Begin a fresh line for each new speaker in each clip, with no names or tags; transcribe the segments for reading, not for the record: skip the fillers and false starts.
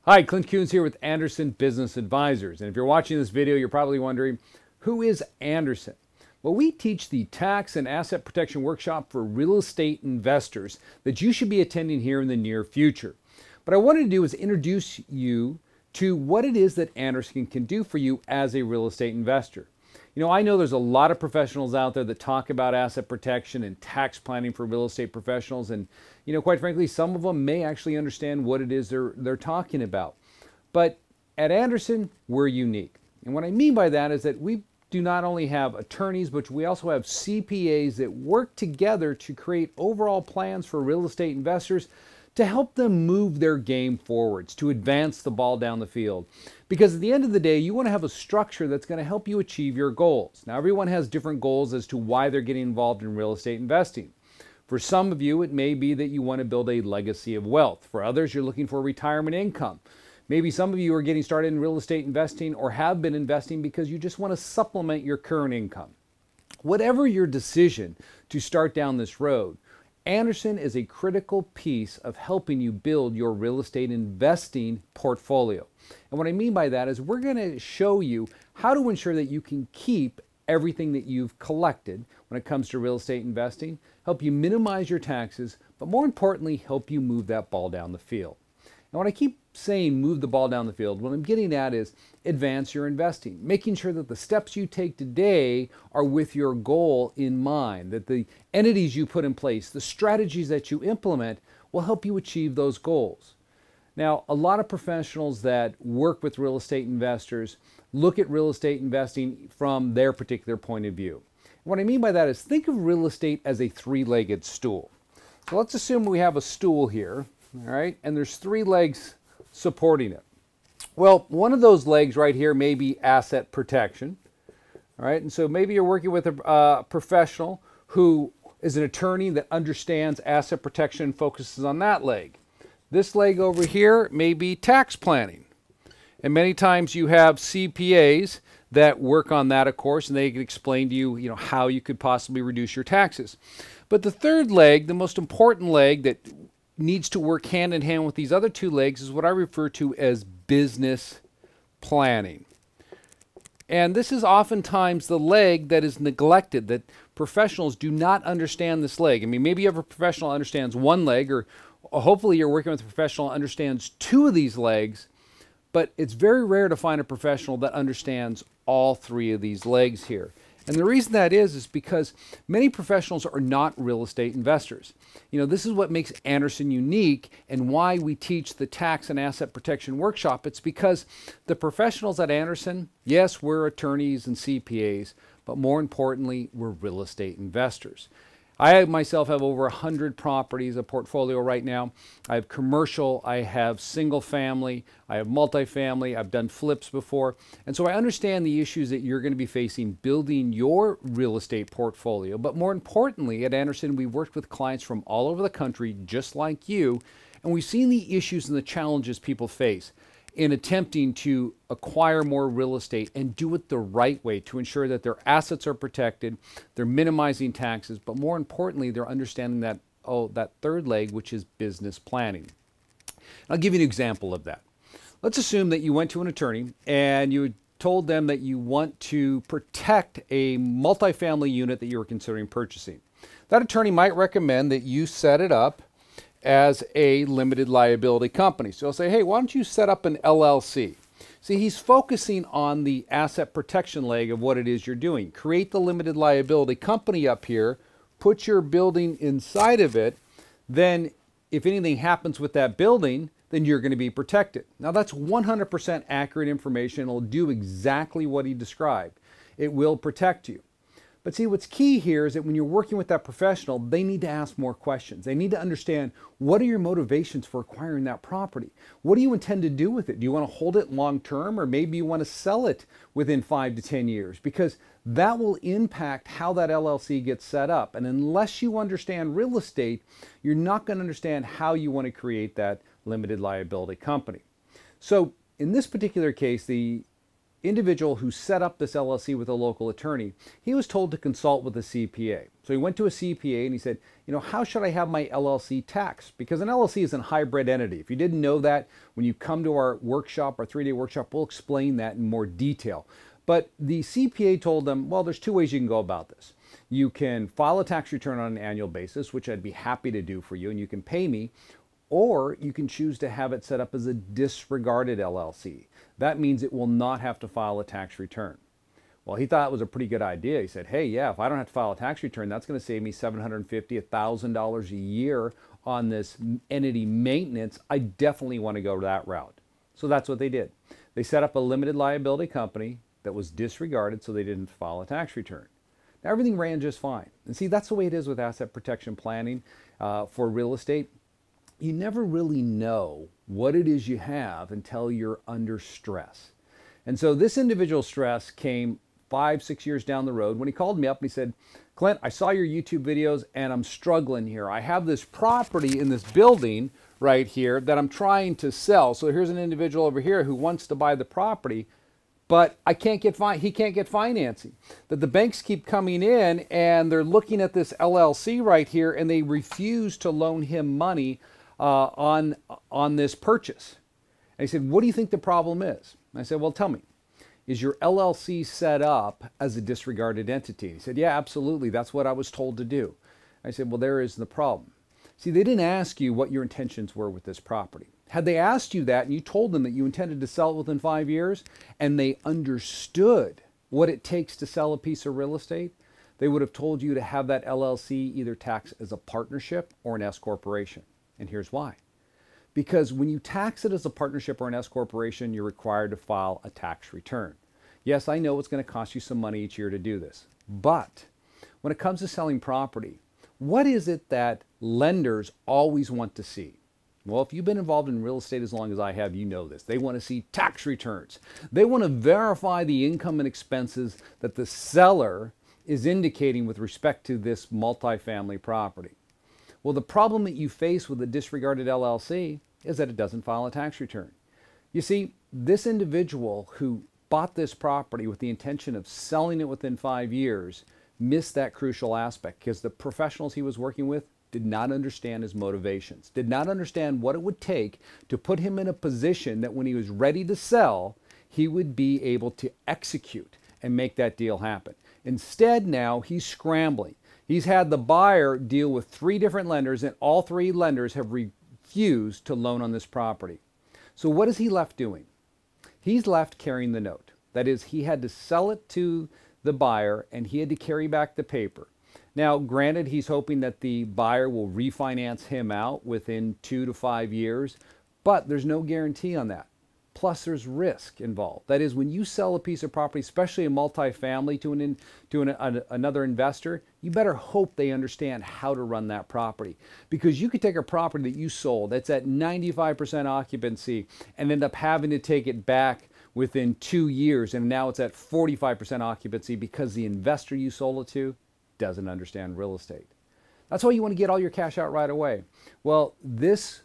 Hi, Clint Coons here with Anderson Business Advisors. And if you're watching this video, you're probably wondering, who is Anderson? Well, we teach the tax and asset protection workshop for real estate investors that you should be attending here in the near future. What I wanted to do is introduce you to what it is that Anderson can do for you as a real estate investor. You know, I know there's a lot of professionals out there that talk about asset protection and tax planning for real estate professionals. And, you know, quite frankly, some of them may actually understand what it is they're talking about. But at Anderson, we're unique. And what I mean by that is that we do not only have attorneys, but we also have CPAs that work together to create overall plans for real estate investors to help them move their game forwards, to advance the ball down the field. Because at the end of the day, you want to have a structure that's going to help you achieve your goals. Now, everyone has different goals as to why they're getting involved in real estate investing. For some of you, it may be that you want to build a legacy of wealth. For others, you're looking for retirement income. Maybe some of you are getting started in real estate investing or have been investing because you just want to supplement your current income. Whatever your decision to start down this road, Anderson is a critical piece of helping you build your real estate investing portfolio. And what I mean by that is we're going to show you how to ensure that you can keep everything that you've collected when it comes to real estate investing, help you minimize your taxes, but more importantly, help you move that ball down the field. Now, when I keep saying move the ball down the field, what I'm getting at is advance your investing, making sure that the steps you take today are with your goal in mind, that the entities you put in place, the strategies that you implement will help you achieve those goals. Now, a lot of professionals that work with real estate investors look at real estate investing from their particular point of view. And what I mean by that is think of real estate as a three-legged stool. So let's assume we have a stool here. All right, and there's three legs supporting it. Well, one of those legs right here may be asset protection. All right, and so maybe you're working with a professional who is an attorney that understands asset protection and focuses on that leg. This leg over here may be tax planning. And many times you have CPAs that work on that, of course, and they can explain to you, how you could possibly reduce your taxes. But the third leg, the most important leg that needs to work hand in hand with these other two legs is what I refer to as business planning. And this is oftentimes the leg that is neglected, that professionals do not understand this leg. I mean, maybe you have a professional who understands one leg, or hopefully you're working with a professional who understands two of these legs, but it's very rare to find a professional that understands all three of these legs here. And the reason that is because many professionals are not real estate investors. This is what makes Anderson unique and why we teach the tax and asset protection workshop. It's because the professionals at Anderson, yes, we're attorneys and CPAs, but more importantly, we're real estate investors. I myself have over 100 properties, a portfolio right now. I have commercial, I have single family, I have multifamily, I've done flips before. And so I understand the issues that you're going to be facing building your real estate portfolio. But more importantly, at Anderson, we've worked with clients from all over the country, just like you, and we've seen the issues and the challenges people face in attempting to acquire more real estate and do it the right way to ensure that their assets are protected, they're minimizing taxes, but more importantly, they're understanding that, that third leg, which is business planning. I'll give you an example of that. Let's assume that you went to an attorney and you told them that you want to protect a multifamily unit that you were considering purchasing. That attorney might recommend that you set it up as a limited liability company. So he'll say, hey, why don't you set up an LLC? See, he's focusing on the asset protection leg of what it is you're doing. Create the limited liability company up here, put your building inside of it, then if anything happens with that building, then you're going to be protected. Now that's 100% accurate information. It'll do exactly what he described. It will protect you. But see, what's key here is that when you're working with that professional, they need to ask more questions. They need to understand, what are your motivations for acquiring that property? What do you intend to do with it? Do you want to hold it long term, or maybe you want to sell it within 5 to 10 years? Because that will impact how that LLC gets set up. And unless you understand real estate, you're not going to understand how you want to create that limited liability company. So in this particular case, the individual who set up this LLC with a local attorney, he was told to consult with a CPA. So he went to a CPA and he said, how should I have my LLC taxed? Because an LLC is a hybrid entity. If you didn't know that, when you come to our workshop, our 3-day workshop, we'll explain that in more detail. But the CPA told them, well, there's 2 ways you can go about this. You can file a tax return on an annual basis, which I'd be happy to do for you, and you can pay me, or you can choose to have it set up as a disregarded LLC. That means it will not have to file a tax return. Well, he thought it was a pretty good idea. He said, hey, yeah, if I don't have to file a tax return, that's going to save me $750, $1,000 a year on this entity maintenance. I definitely want to go that route. So that's what they did. They set up a limited liability company that was disregarded so they didn't file a tax return. Now, everything ran just fine. And see, that's the way it is with asset protection planning for real estate. You never really know what it is you have until you're under stress. And so this individual stress came 5-6 years down the road when he called me up and he said, Clint, I saw your YouTube videos and I'm struggling here. I have this property in this building right here that I'm trying to sell. So here's an individual over here who wants to buy the property, but he can't get financing. That the banks keep coming in and they're looking at this LLC right here and they refuse to loan him money on this purchase. And he said, what do you think the problem is? And I said, well, tell me, is your LLC set up as a disregarded entity? And he said, yeah, absolutely. That's what I was told to do. I said, well, there is the problem. See, they didn't ask you what your intentions were with this property. Had they asked you that and you told them that you intended to sell it within 5 years and they understood what it takes to sell a piece of real estate, they would have told you to have that LLC either taxed as a partnership or an S corporation. And here's why. Because when you tax it as a partnership or an S corporation, you're required to file a tax return. Yes, I know it's going to cost you some money each year to do this. But when it comes to selling property, what is it that lenders always want to see? Well, if you've been involved in real estate as long as I have, you know this. They want to see tax returns. They want to verify the income and expenses that the seller is indicating with respect to this multifamily property. Well, the problem that you face with a disregarded LLC is that it doesn't file a tax return. You see, this individual who bought this property with the intention of selling it within 5 years missed that crucial aspect because the professionals he was working with did not understand his motivations, did not understand what it would take to put him in a position that when he was ready to sell, he would be able to execute and make that deal happen. Instead, now he's scrambling. He's had the buyer deal with 3 different lenders and all 3 lenders have refused to loan on this property. So what is he left doing? He's left carrying the note. That is, he had to sell it to the buyer and he had to carry back the paper. Now, granted, he's hoping that the buyer will refinance him out within 2 to 5 years, but there's no guarantee on that. Plus, there's risk involved. That is, when you sell a piece of property, especially a multifamily to another investor, you better hope they understand how to run that property. Because you could take a property that you sold that's at 95% occupancy and end up having to take it back within 2 years, and now it's at 45% occupancy because the investor you sold it to doesn't understand real estate. That's why you want to get all your cash out right away. Well, this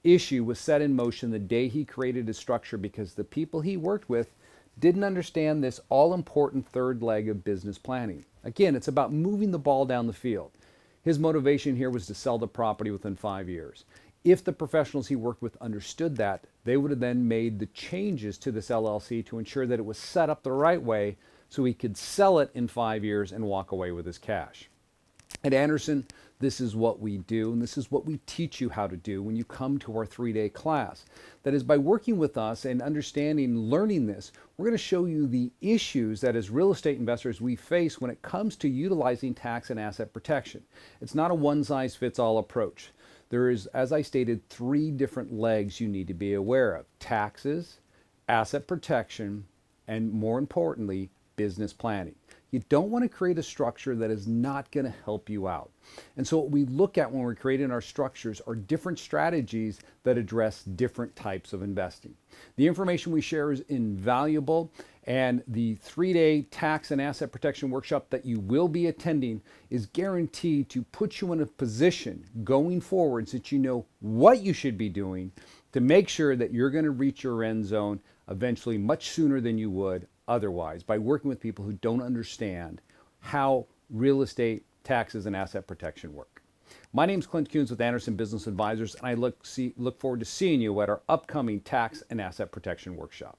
issue was set in motion the day he created his structure because the people he worked with didn't understand this all-important 3rd leg of business planning. Again, it's about moving the ball down the field. His motivation here was to sell the property within 5 years. If the professionals he worked with understood that, they would have then made the changes to this LLC to ensure that it was set up the right way so he could sell it in 5 years and walk away with his cash. At Anderson, this is what we do, and this is what we teach you how to do when you come to our 3-day class. That is, by working with us and understanding, learning this, we're going to show you the issues that as real estate investors we face when it comes to utilizing tax and asset protection. It's not a one-size-fits-all approach. There is, as I stated, 3 different legs you need to be aware of: taxes, asset protection, and more importantly, business planning. You don't want to create a structure that is not going to help you out. And so what we look at when we're creating our structures are different strategies that address different types of investing. The information we share is invaluable, and the 3-day tax and asset protection workshop that you will be attending is guaranteed to put you in a position going forward so that you know what you should be doing to make sure that you're going to reach your end zone eventually much sooner than you would otherwise by working with people who don't understand how real estate, taxes, and asset protection work. My name is Clint Kuhns with Anderson Business Advisors, and I look forward to seeing you at our upcoming tax and asset protection workshop.